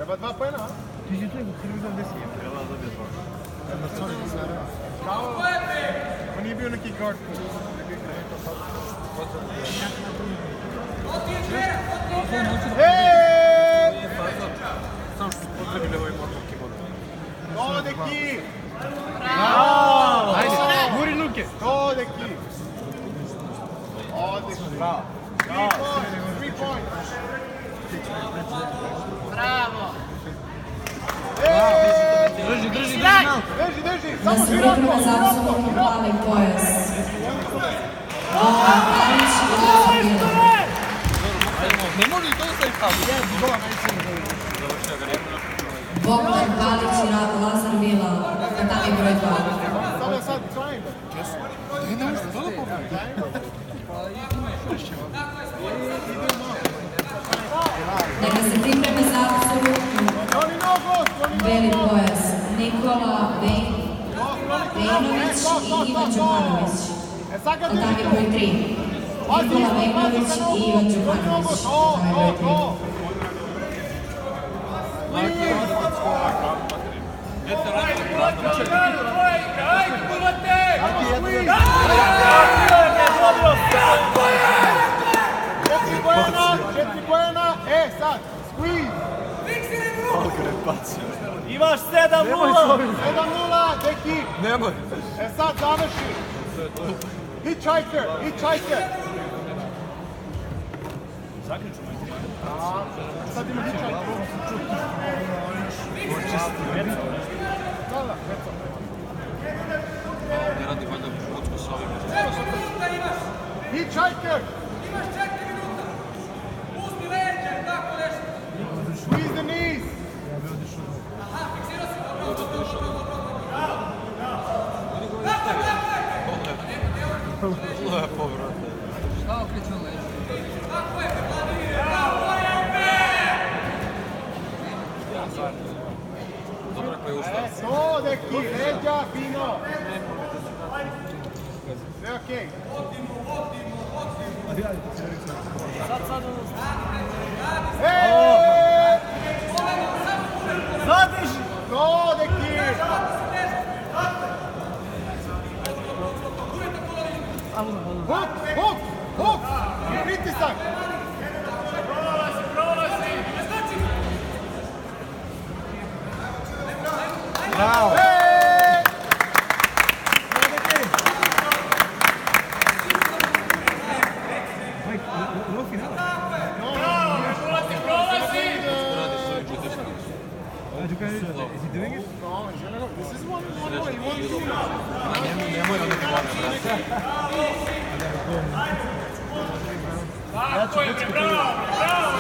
Treba 2 poena, a? Ti si tu i Hrvizam 10 je. Treba da dobije 2. Kao, on nije bio neki guard coach. Samo što su potrebili ovaj motorki vodu. To, deki! Bravo! Ajde, guri Luke! To, deki! Odlično. Bravo. 3 points. Bravo! Drži! Drži! Da Samo se priprema za apsolutno plavi pojas. Bogdan Balić i Lazar Vila. Ne može to da staviti tamo. Bogdan Balić i Lazar Vila. Katani broj 2. Sada sad triangle. Ne može to da popravi. Neka se pripreme za apsolutno beli pojas. Nikola Vejnović i Ivan Đukanović. Katani broj 3. Nikola Vejnović i Ivan Đukanović. Katani broj 3. Četiri poena, sad, squeeze! Imaš 7-0! 7-0, deki! Nemoj. Sad završi! Hitchhiker! Sad ima hitchhiker. Da, Ne radi valjda kocku s ovim. hitchhiker! Squeeze the knees! Lepo, brate. Šta okreću leži? Dobro koji je ustao. To, deki, leđa, fino! Sve okej. Zadrži! To, deki! Huk! Pritisak! Bravo! Ovo finala? Is he doing it? This is one way, one team. Nemoj da neki vane, brate. Tako je, bravo!